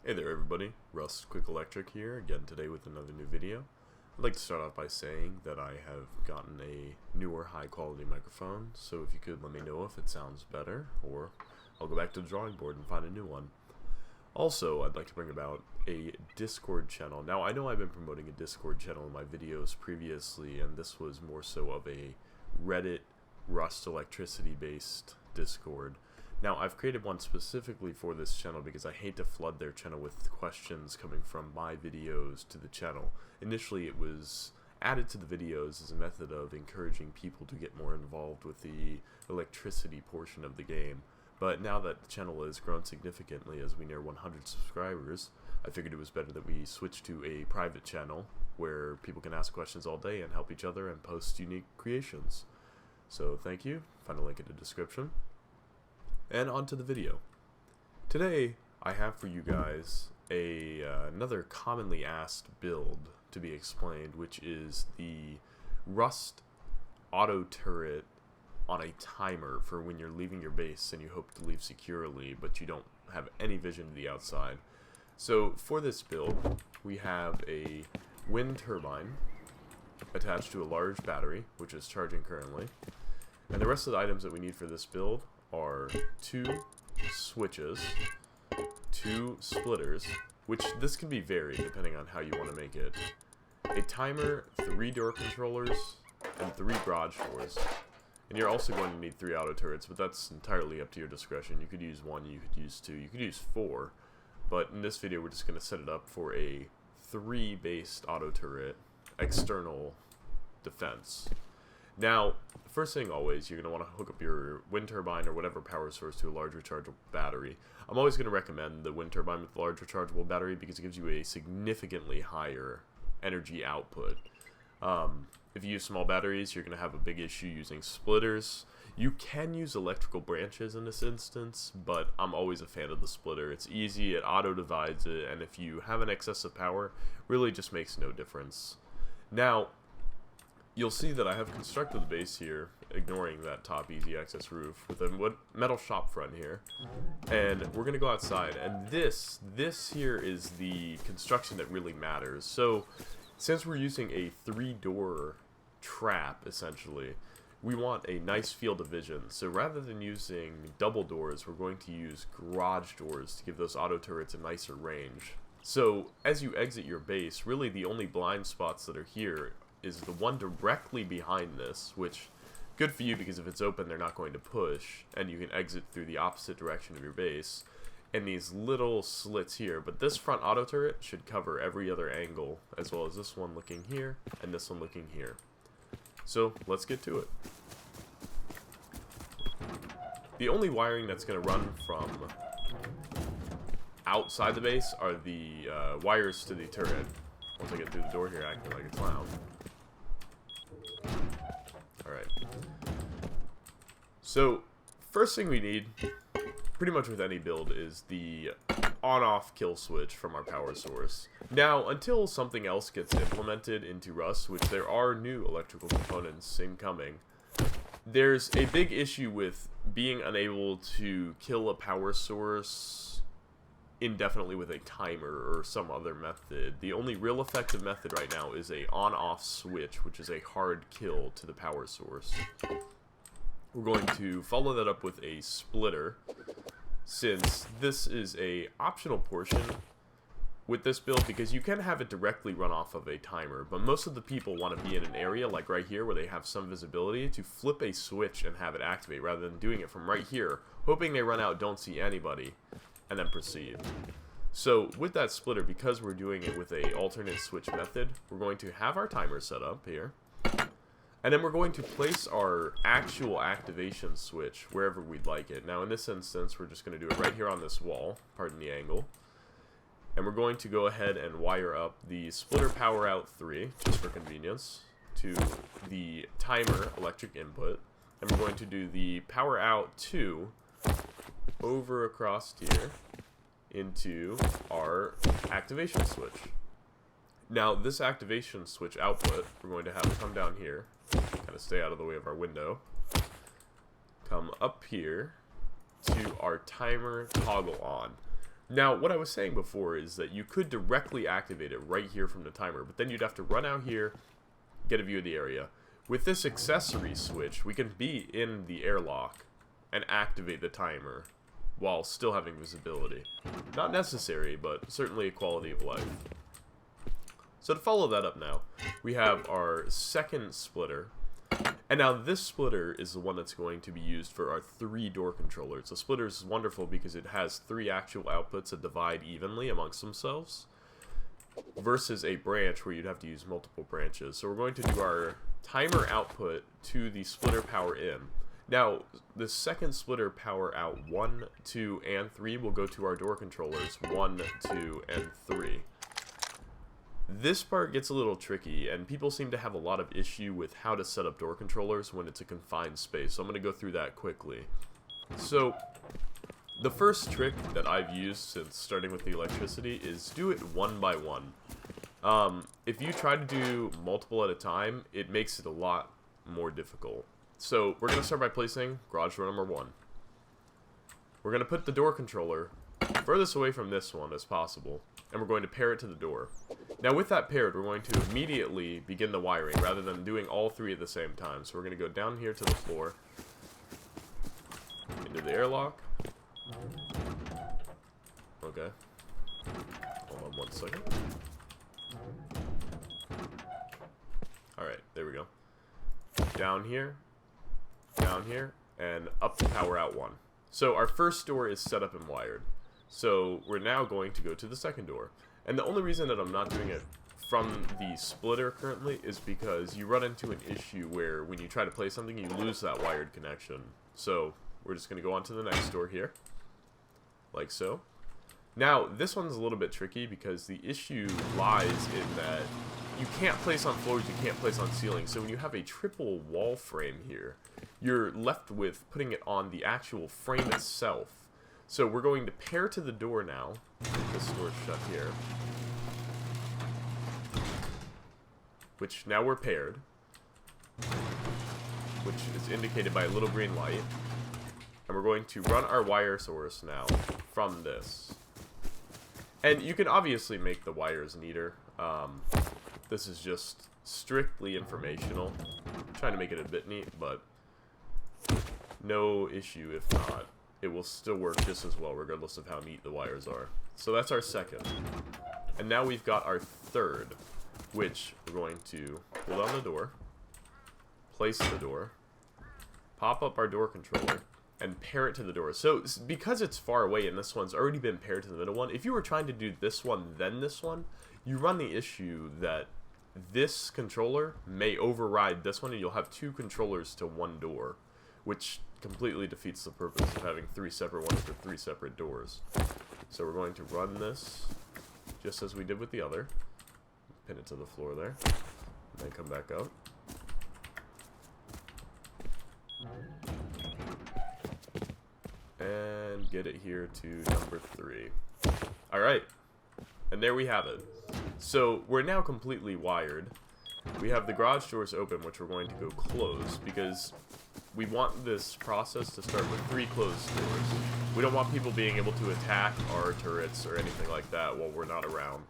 Hey there everybody, Rust Quick Electric here, again today with another new video. I'd like to start off by saying that I have gotten a newer high quality microphone, so if you could let me know if it sounds better, or I'll go back to the drawing board and find a new one. Also, I'd like to bring about a Discord channel. Now, I know I've been promoting a Discord channel in my videos previously, and this was more so of a Reddit Rust electricity based Discord. Now, I've created one specifically for this channel because I hate to flood their channel with questions coming from my videos to the channel. Initially, it was added to the videos as a method of encouraging people to get more involved with the electricity portion of the game. But now that the channel has grown significantly as we near 100 subscribers, I figured it was better that we switch to a private channel where people can ask questions all day and help each other and post unique creations. So thank you. Find a link in the description. And on to the video. Today, I have for you guys another commonly asked build to be explained, which is the Rust auto turret on a timer for when you're leaving your base and you hope to leave securely, but you don't have any vision to the outside. So for this build, we have a wind turbine attached to a large battery, which is charging currently. And the rest of the items that we need for this build are 2 switches, 2 splitters, which this can be varied depending on how you want to make it, a timer, 3 door controllers, and 3 garage doors. And you're also going to need 3 auto turrets, but that's entirely up to your discretion. You could use 1, you could use 2, you could use 4, but in this video we're just going to set it up for a 3 based auto turret external defense. Now, first thing always, you're going to want to hook up your wind turbine or whatever power source to a large rechargeable battery. I'm always going to recommend the wind turbine with the large rechargeable battery because it gives you a significantly higher energy output. If you use small batteries, you're going to have a big issue using splitters. You can use electrical branches in this instance, but I'm always a fan of the splitter. It's easy, it auto-divides it, and if you have an excess of power, really just makes no difference. Now, you'll see that I have constructed the base here, ignoring that top easy access roof, with a metal shop front here. And we're going to go outside, and this here is the construction that really matters. So, since we're using a 3-door trap, essentially, we want a nice field of vision. So rather than using double doors, we're going to use garage doors to give those auto turrets a nicer range. So, as you exit your base, really the only blind spots that are here is the one directly behind this, which, good for you because if it's open they're not going to push, and you can exit through the opposite direction of your base, and these little slits here. But this front auto turret should cover every other angle, as well as this one looking here, and this one looking here. So, let's get to it. The only wiring that's going to run from outside the base are the wires to the turret. Once I get through the door here, acting like a clown. Alright. So, first thing we need, pretty much with any build, is the on-off kill switch from our power source. Now, until something else gets implemented into Rust, which there are new electrical components incoming, there's a big issue with being unable to kill a power source indefinitely with a timer or some other method. The only real effective method right now is a on-off switch, which is a hard kill to the power source. We're going to follow that up with a splitter, since this is a optional portion with this build because you can have it directly run off of a timer, but most of the people want to be in an area like right here where they have some visibility to flip a switch and have it activate rather than doing it from right here, hoping they run out, don't see anybody, and then proceed. So with that splitter, because we're doing it with a alternate switch method, we're going to have our timer set up here, and then we're going to place our actual activation switch wherever we'd like it. Now in this instance, we're just going to do it right here on this wall, pardon the angle, and we're going to go ahead and wire up the splitter power out 3, just for convenience, to the timer electric input, and we're going to do the power out 2 over across here into our activation switch. Now this activation switch output, we're going to have come down here, kind of stay out of the way of our window, come up here to our timer toggle on. Now, what I was saying before is that you could directly activate it right here from the timer, but then you'd have to run out here, get a view of the area. With this accessory switch, we can be in the airlock and activate the timer while still having visibility. Not necessary, but certainly a quality of life. So to follow that up now, we have our second splitter. And now this splitter is the one that's going to be used for our 3 door controllers. The splitter is wonderful because it has 3 actual outputs that divide evenly amongst themselves, versus a branch where you'd have to use multiple branches. So we're going to do our timer output to the splitter power in. Now, the second splitter power out 1, 2, and 3 will go to our door controllers 1, 2, and 3. This part gets a little tricky, and people seem to have a lot of issue with how to set up door controllers when it's a confined space, so I'm going to go through that quickly. So, the first trick that I've used since starting with the electricity is do it one by one. If you try to do multiple at a time, it makes it a lot more difficult. So, we're going to start by placing garage door number 1. We're going to put the door controller furthest away from this one as possible, and we're going to pair it to the door. Now with that paired, we're going to immediately begin the wiring rather than doing all 3 at the same time. So we're going to go down here to the floor, into the airlock. Okay. Hold on 1 second. Alright, there we go. Down here, and up to power out 1. So our first door is set up and wired. So we're now going to go to the second door. And the only reason that I'm not doing it from the splitter currently is because you run into an issue where when you try to play something, you lose that wired connection. So we're just going to go on to the next door here, like so. Now, this one's a little bit tricky because the issue lies in that you can't place on floors, you can't place on ceilings. So when you have a triple wall frame here, you're left with putting it on the actual frame itself. So we're going to pair to the door now. This door's shut here. Which now we're paired. Which is indicated by a little green light. And we're going to run our wire source now from this. And you can obviously make the wires neater. This is just strictly informational. I'm trying to make it a bit neat, but no issue if not. It will still work just as well regardless of how neat the wires are. So that's our second. And now we've got our third, which we're going to pull down the door, place the door, pop up our door controller, and pair it to the door. So because it's far away and this one's already been paired to the middle one, if you were trying to do this one then this one, you run the issue that this controller may override this one and you'll have 2 controllers to 1 door, which completely defeats the purpose of having 3 separate ones for 3 separate doors. So we're going to run this just as we did with the other. Pin it to the floor there. And then come back up. And get it here to number 3. Alright. And there we have it. So we're now completely wired. We have the garage doors open, which we're going to go close because we want this process to start with 3 closed doors. We don't want people being able to attack our turrets or anything like that while we're not around.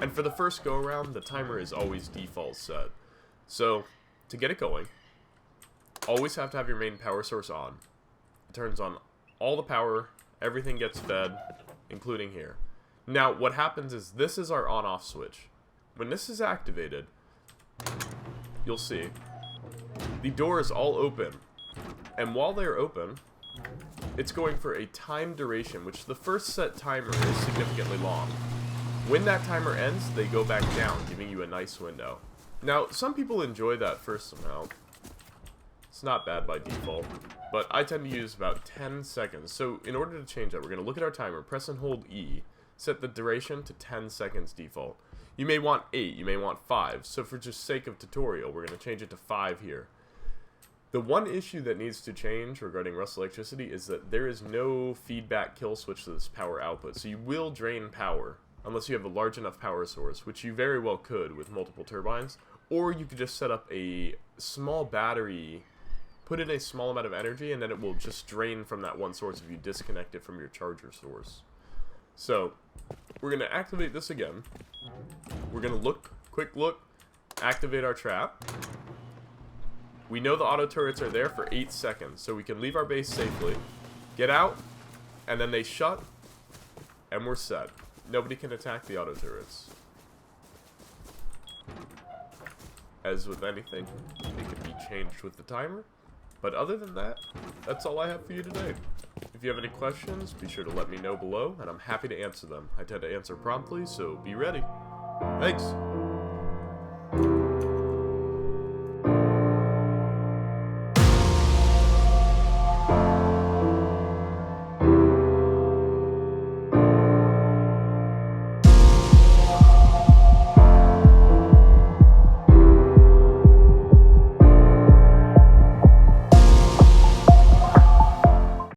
And for the first go around, the timer is always default set. So, to get it going, always have to have your main power source on. It turns on all the power, everything gets fed, including here. Now, what happens is this is our on-off switch. When this is activated, you'll see the doors all open, and while they're open, it's going for a time duration, which the first set timer is significantly long. When that timer ends, they go back down, giving you a nice window. Now, some people enjoy that first amount. It's not bad by default, but I tend to use about 10 seconds. So in order to change that, we're going to look at our timer, press and hold E, set the duration to 10 seconds default. You may want 8, you may want 5, so for just sake of tutorial, we're going to change it to 5 here. The one issue that needs to change regarding Rust electricity is that there is no feedback kill switch to this power output, so you will drain power unless you have a large enough power source, which you very well could with multiple turbines, or you could just set up a small battery put in a small amount of energy, and then it will just drain from that one source if you disconnect it from your charger source. So, we're going to activate this again. We're going to quick look, activate our trap. We know the auto turrets are there for 8 seconds, so we can leave our base safely, get out, and then they shut, and we're set. Nobody can attack the auto turrets. As with anything, it can be changed with the timer. But other than that, that's all I have for you today. If you have any questions, be sure to let me know below, and I'm happy to answer them. I tend to answer promptly, so be ready. Thanks!